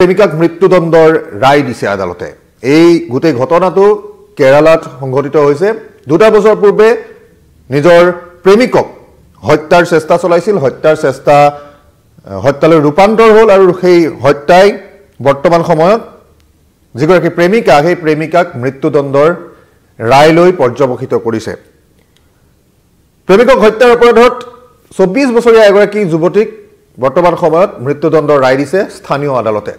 প্ৰেমিকাক মৃত্যুদণ্ডৰ ৰায় দিছে আদালতে এই গোটেই ঘটনাটো কেৰালাত সংঘটিত হৈছে 2 বছৰ পূৰ্বে নিজৰ প্ৰেমিকক হত্যাৰ চেষ্টা চলাইছিল হত্যালৈ ৰূপান্তৰ হ'ল আৰু সেই হত্যাই বৰ্তমান সময়ত যিগৰাকী প্ৰেমিকা সেই প্ৰেমিকাক মৃত্যুদণ্ডৰ ৰায় লৈ পৰ্যবেক্ষিত কৰিছে প্ৰেমিকক হত্যাৰ অপৰাধত 24 বছৰীয়া এগৰাকী যুৱতীক বৰ্তমান সময়ত মৃত্যুদণ্ডৰ ৰায় দিছে স্থানীয় আদালতে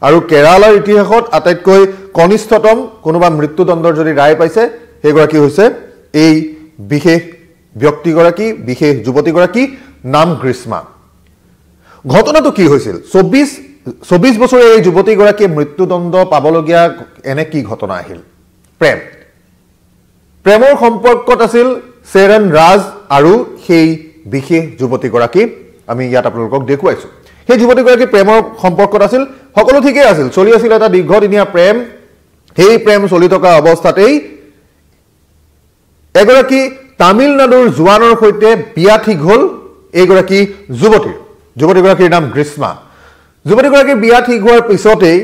আৰু কেৰালাৰ ইতিহাসত আটাইতকৈ কনিষ্ঠতম কোনোবা মৃত্যুদণ্ডৰ যদি ৰায় পাইছে সেইগৰাকী হৈছে এই বিশেষ ব্যক্তিগৰাকী বিশেষ যুৱতীগৰাকী নাম গ্ৰীষ্মা ঘটনাটো কি হৈছিল 24 বছৰীয়া এই যুৱতীগৰাকীয়ে মৃত্যুদণ্ড পাবলগীয়া এনে কি ঘটনা আহিল প্ৰেমৰ সম্পৰ্কত আছিল চেৰন ৰাজ আৰু সেই বিশেষ যুৱতীগৰাকী আমি ইয়াত আপোনালোকক দেখুৱাইছো সেই যুৱতীগৰাকী প্ৰেমৰ সম্পৰ্কত আছিল সকলো ঠিকই আছিল চলি আছিল এটা দীৰ্ঘদিনীয়া প্ৰেম সেই প্ৰেম চলি থকা অৱস্থাতেই এগৰাকী তামিলনাডুৰ জোৱানৰ সৈতে বিয়া ঠিক হ'ল এইগৰাকী যুৱতীগৰাকীৰ নাম গ্ৰীষ্মা যুৱতীগৰাকীৰ বিয়া ঠিক হোৱাৰ পিছতেই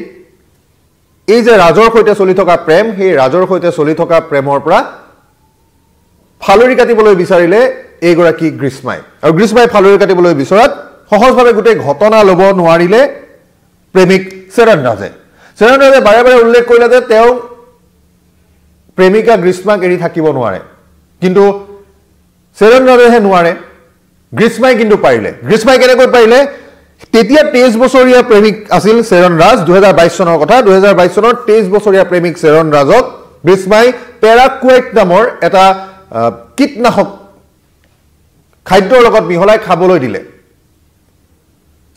এই যে ৰাজৰ সৈতে চলি থকা প্ৰেম সেই ৰাজৰ সৈতে চলি থকা প্ৰেমৰ পৰা ফালৰি কাটিবলৈ বিচাৰিলে এইগৰাকী গ্ৰীষ্মাই আৰু গ্ৰীষ্মাই ফালৰি কাটিবলৈ বিচৰাত সহজভাৱে গোটেই ঘটনা ল'ব নোৱাৰিলে প্ৰেমিক চেৰন ৰাজে বাৰে বাৰে উল্লেখ কৰিলে যে তেওঁ প্ৰেমিকা গ্ৰীষ্মাক এৰি থাকিব নোৱাৰে কিন্তু চেৰন ৰাজেহে নোৱাৰে গ্ৰীষ্মাই কিন্তু পাৰিলে গ্ৰীষ্মাই কেনেকৈ পাৰিলে তেতিয়া 23 বছৰীয়া প্ৰেমিক আছিল চেৰন ৰাজ 2022 চনৰ কথা 2022 চনৰ 23 বছৰীয়া প্ৰেমিক চেৰন ৰাজক গ্ৰীষ্মাই পেৰাকুৱেট নামৰ এটা কীটনাশক খাদ্যৰ লগত মিহলাই খাবলৈ দিলে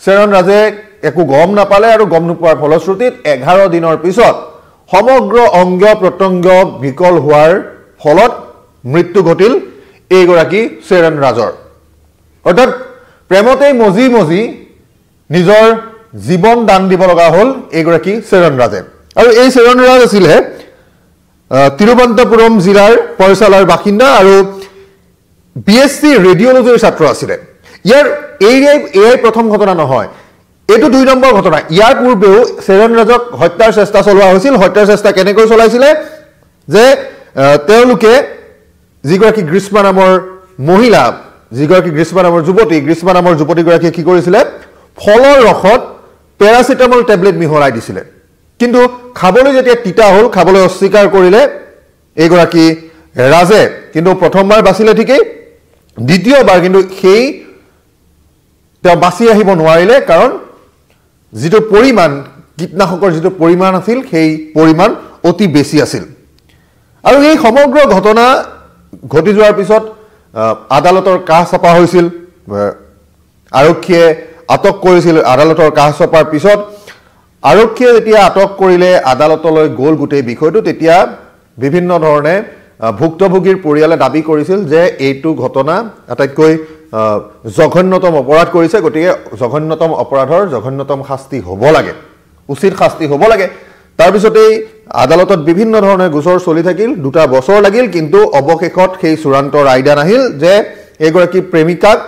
চেৰন ৰাজে একো গম নাপালে আৰু গম নোপোৱাৰ ফলশ্ৰুতিত 11 দিনৰ পিছত সমগ্ৰ অংগ প্ৰত্যংগ বিকল হোৱাৰ ফলত মৃত্যু ঘটিল এইগৰাকী চেৰন ৰাজৰ অৰ্থাৎ প্ৰেমতেই মজি নিজৰ জীৱন দান দিব লগা হ'ল এইগৰাকী চেৰন ৰাজে আৰু এই চেৰন ৰাজ আছিল তিৰুৱন্তপুৰম জিলাৰ পৰচালাৰ বাসিন্দা আৰু বিএসসি ৰেডিঅলজিৰ ছাত্ৰ আছিল ইয়াৰ এই প্ৰথম ঘটনা নহয় এটো 2 নম্বৰ ঘটনা ইয়াৰ পূৰ্বেও চেৰন ৰাজক হত্যাৰ চেষ্টা চলোৱা হৈছিল হত্যাৰ চেষ্টা কেনেকৈ চলাইছিল যে তেওঁলোকে যিগৰাকী গ্ৰীষ্মা নামৰ মহিলা যিগৰাকী গ্ৰীষ্মা নামৰ যুৱতীগৰাকীয়ে কি কৰিছিল ফলৰ ৰসত পেৰাচিটামল টেবলেট মিহলাই দিছিল কিন্তু খাবলৈ যেতিয়া তিতা হ'ল খাবলৈ অস্বীকাৰ কৰিলে এইগৰাকী ৰাজে কিন্তু প্ৰথমবাৰ বাচিলে ঠিকই দ্বিতীয়বাৰ কিন্তু সেই তেওঁ বাচি আহিব নোৱাৰিলে কাৰণ যিটো পৰিমাণ কীটনাশকৰ যিটো পৰিমাণ আছিল সেই পৰিমাণ অতি বেছি আছিল আৰু এই সমগ্ৰ ঘটনা ঘটি যোৱাৰ পিছত আদালতৰ কাষ চাপা হৈছিল আৰক্ষীয়ে আটক কৰিছিল আদালতৰ কাষ চাপাৰ পিছত আৰক্ষীয়ে যেতিয়া আটক কৰিলে আদালতলৈ গ'ল গোটেই বিষয়টো তেতিয়া বিভিন্ন ধৰণে ভুক্তভোগীৰ পৰিয়ালে দাবী কৰিছিল যে এইটো ঘটনা আটাইতকৈ জঘন্যতম অপৰাধ কৰিছে গতিকে জঘন্যতম অপৰাধৰ জঘন্যতম শাস্তি হ'ব লাগে উচিত শাস্তি হ'ব লাগে তাৰ পিছতেই আদালতত বিভিন্ন ধৰণে গোচৰ চলি থাকিল 2 বছৰ লাগিল কিন্তু অৱশেষত সেই চূড়ান্ত ৰায়দান আহিল যে এইগৰাকী প্ৰেমিকাক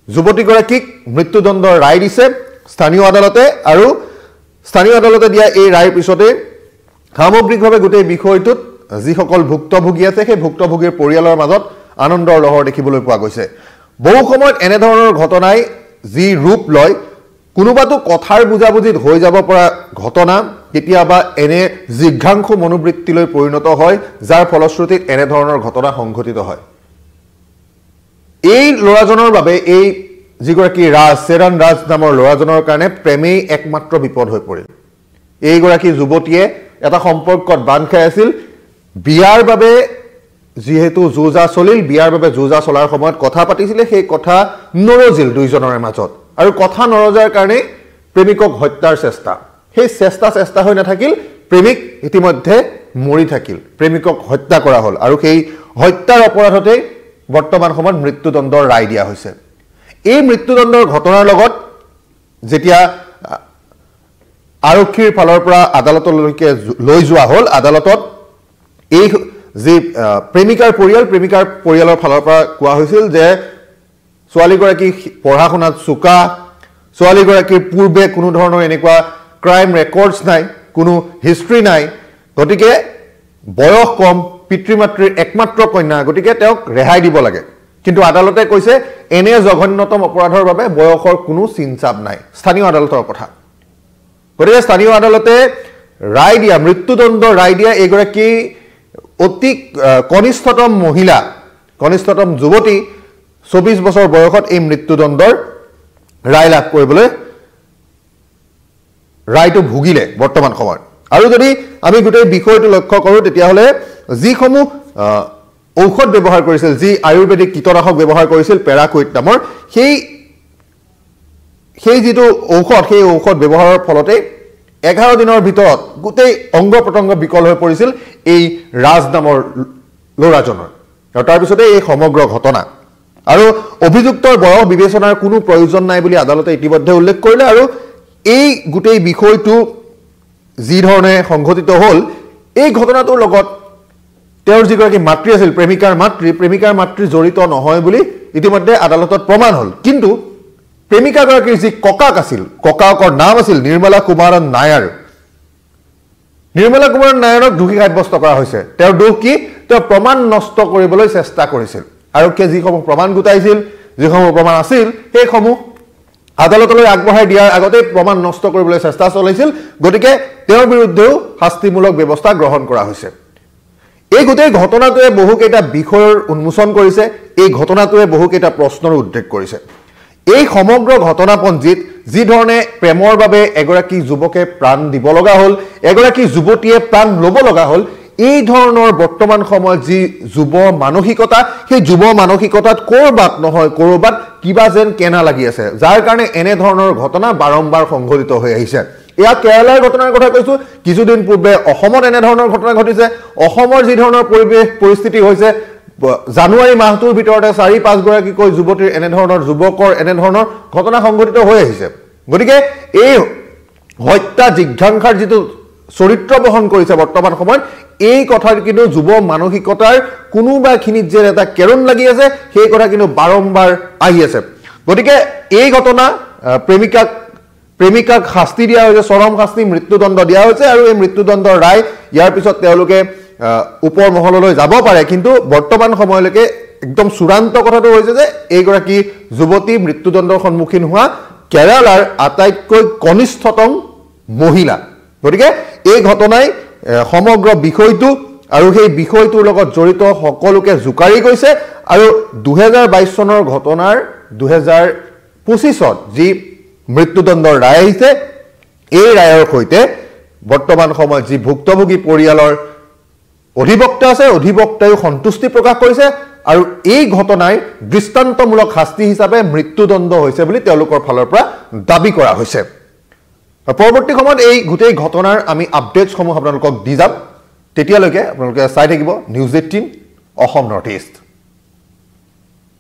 যুৱতীগৰাকীক মৃত্যুদণ্ডৰ ৰায় দিছে স্থানীয় আদালতে আৰু স্থানীয় আদালতে দিয়া এই ৰায়ৰ পিছতে সামগ্ৰিকভাৱে গোটেই বিষয়টোত যিসকল ভুক্তভোগী আছে সেই ভুক্তভোগীৰ পৰিয়ালৰ মাজত আনন্দৰ লহৰ দেখিবলৈ পোৱা গৈছে বহু সময়ত এনে ধৰণৰ ঘটনাই যি ৰূপ লয় কোনোবাটো কথাৰ বুজাবুজিত হৈ যাব পৰা ঘটনা কেতিয়াবা এনে জিঘাংসু মনোবৃত্তিলৈ পৰিণত হয় যাৰ ফলশ্ৰুতিত এনে ধৰণৰ ঘটনা সংঘটিত হয় এই ল'ৰাজনৰ বাবে এই যিগৰাকী চেৰন ৰাজ নামৰ ল'ৰাজনৰ কাৰণে প্ৰেমেই একমাত্ৰ বিপদ হৈ পৰিল এইগৰাকী যুৱতীয়ে এটা সম্পৰ্কত বান্ধ খাই আছিল বিয়াৰ বাবে যেহেতু জোজা চলিল বিয়াৰ বাবে জোজা চলাৰ সময়ত কথা পাতিছিলে সেই কথা নৰজিল দুইজনৰ মাজত আৰু কথা নৰজাৰ কাৰণে প্ৰেমিকক হত্যাৰ চেষ্টা সেই চেষ্টা হৈ নাথাকিল প্ৰেমিক ইতিমধ্যে মৰি থাকিল প্ৰেমিকক হত্যা কৰা হ'ল আৰু সেই হত্যাৰ অপৰাধতে বৰ্তমান সময়ত মৃত্যুদণ্ডৰ ৰায় দিয়া হৈছে এই মৃত্যুদণ্ডৰ ঘটনাৰ লগত যেতিয়া আৰক্ষীৰ ফালৰ পৰা আদালতলৈকে লৈ যোৱা হ'ল আদালতত এই যে প্ৰেমিকাৰ পৰিয়ালৰ ফালৰ পৰা কোৱা হৈছিল যে ছোৱালীগৰাকী পঢ়া শুনাত চোকা ছোৱালীগৰাকীৰ পূৰ্বে কোনো ধৰণৰ এনেকুৱা ক্ৰাইম ৰেকৰ্ডছ নাই, কোনো হিষ্ট্ৰী নাই, গতিকে বয়স কম, পিতৃ মাতৃৰ একমাত্ৰ কন্যা, গতিকে তেওঁক ৰেহাই দিব লাগে। কিন্তু আদালতে কৈছে এনে জঘন্যতম অপৰাধৰ বাবে বয়সৰ কোনো চিনচাপ নাই। স্থানীয় আদালতৰ কথা। গতিকে স্থানীয় আদালতে ৰায় দিয়া, মৃত্যুদণ্ড ৰায় দিয়া এইগৰাকী অতি কনিষ্ঠতম মহিলা, কনিষ্ঠতম যুৱতী 24 বছৰ বয়সত এই মৃত্যুদণ্ডৰ ৰায় লাভ কৰিবলৈ ৰায়টো ভুগিলে বৰ্তমান সময়ত। আৰু যদি আমি গোটেই বিষয়টো লক্ষ্য কৰোঁ তেতিয়াহ'লে যিসমূহ ঔষধ ব্যৱহাৰ কৰিছিল, যি আয়ুৰ্বেদিক কীটনাশক ব্যৱহাৰ কৰিছিল পেৰাকুইট নামৰ, সেই যিটো ঔষধ, সেই ঔষধ ব্যৱহাৰৰ ফলতে 11 দিনৰ ভিতৰত গোটেই অংগ প্ৰত্যংগ বিকল হৈ পৰিছিল এই ৰাজ নামৰ ল'ৰাজনৰ। আৰু তাৰপিছতে এই সমগ্ৰ ঘটনা। আৰু অভিযুক্তৰ বয়স বিবেচনাৰ কোনো প্ৰয়োজন নাই বুলি আদালতে ইতিমধ্যে উল্লেখ কৰিলে। আৰু এই গোটেই বিষয়টো যি ধৰণে সংঘটিত হ'ল, এই ঘটনাটোৰ লগত তেওঁৰ যিগৰাকী মাতৃ আছিল, প্ৰেমিকাৰ মাতৃ জড়িত নহয় বুলি ইতিমধ্যে আদালতত প্ৰমাণ হ'ল। কিন্তু প্ৰেমিকাগৰাকীৰ যি ককাক আছিল, ককাকৰ নাম আছিল নিৰ্মলা কুমাৰন নায়াৰ। নিৰ্মলা কুমাৰন নায়াৰক দোষী সাব্যস্ত কৰা হৈছে। তেওঁৰ দোষ কি? তেওঁ প্ৰমাণ নষ্ট কৰিবলৈ চেষ্টা কৰিছিল। আৰক্ষীয়ে যিসমূহ প্ৰমাণ গোটাইছিল, যিসমূহ প্ৰমাণ আছিল, সেইসমূহ আদালতলৈ আগবঢ়াই দিয়াৰ আগতেই প্ৰমাণ নষ্ট কৰিবলৈ চেষ্টা চলাইছিল। গতিকে তেওঁৰ বিৰুদ্ধেও শাস্তিমূলক ব্যৱস্থা গ্ৰহণ কৰা হৈছে। এই গোটেই ঘটনাটোৱে বহুকেইটা বিষয়ৰ উন্মোচন কৰিছে। এই ঘটনাটোৱে বহুকেইটা প্ৰশ্নৰ উদ্ৰেক কৰিছে। এই সমগ্ৰ ঘটনাপঞ্জীত যি ধৰণে প্ৰেমৰ বাবে এগৰাকী যুৱকে প্ৰাণ দিব লগা হ'ল, এগৰাকী যুৱতীয়ে প্ৰাণ ল'ব লগা হ'ল, এই ধৰণৰ বৰ্তমান সময়ত যি যুৱ মানসিকতা, সেই যুৱ মানসিকতাত ক'ৰবাত নহয় ক'ৰবাত কিবা যেন কেনা লাগি আছে, যাৰ কাৰণে এনেধৰণৰ ঘটনা বাৰম্বাৰ সংঘটিত হৈ আহিছে। এয়া কেৰালাৰ ঘটনাৰ কথা কৈছোঁ। কিছুদিন পূৰ্বে অসমত এনেধৰণৰ ঘটনা ঘটিছে। অসমৰ যি ধৰণৰ পৰিস্থিতি হৈছে, জানুৱাৰী মাহটোৰ ভিতৰতে 4-5 গৰাকীকৈ যুৱতীৰ যুৱকৰ এনেধৰণৰ ঘটনা সংঘটিত হৈ আহিছে। গতিকে এই হত্যা জিঘাংসাৰ যিটো চৰিত্ৰ বহন কৰিছে বৰ্তমান সময়ত, এই কথাৰ কিন্তু যুৱ মানসিকতাৰ কোনোবাখিনিত যে এটা কেৰণ লাগি আছে, সেই কথা কিন্তু বাৰম্বাৰ আহি আছে। গতিকে এই ঘটনা প্ৰেমিকাক শাস্তি দিয়া হৈছে, চৰম শাস্তি, মৃত্যুদণ্ড দিয়া হৈছে। আৰু এই মৃত্যুদণ্ডৰ ৰায় ইয়াৰ পিছত তেওঁলোকে ওপৰ মহললৈ যাব পাৰে। কিন্তু বৰ্তমান সময়লৈকে একদম চূড়ান্ত কথাটো হৈছে যে এইগৰাকী যুৱতী মৃত্যুদণ্ডৰ সন্মুখীন হোৱা কেৰালাৰ আটাইতকৈ কনিষ্ঠতম মহিলা। গতিকে এই ঘটনাই সমগ্ৰ বিষয়টো আৰু সেই বিষয়টোৰ লগত জড়িত সকলোকে জোকাৰি গৈছে। আৰু 2022 চনৰ ঘটনাৰ 2025ত যি মৃত্যুদণ্ডৰ ৰায় আহিছে, এই ৰায়ৰ সৈতে বৰ্তমান সময়ত যি ভুক্তভোগী পৰিয়ালৰ অধিবক্তা আছে, অধিবক্তায়ো সন্তুষ্টি প্ৰকাশ কৰিছে। আৰু এই ঘটনাই দৃষ্টান্তমূলক শাস্তি হিচাপে মৃত্যুদণ্ড হৈছে বুলি তেওঁলোকৰ ফালৰ পৰা দাবী কৰা হৈছে। পৰৱৰ্তী সময়ত এই গোটেই ঘটনাৰ আমি আপডেটসমূহ আপোনালোকক দি যাম। তেতিয়ালৈকে আপোনালোকে চাই থাকিব নিউজ 18 অসম নৰ্থ ইষ্ট।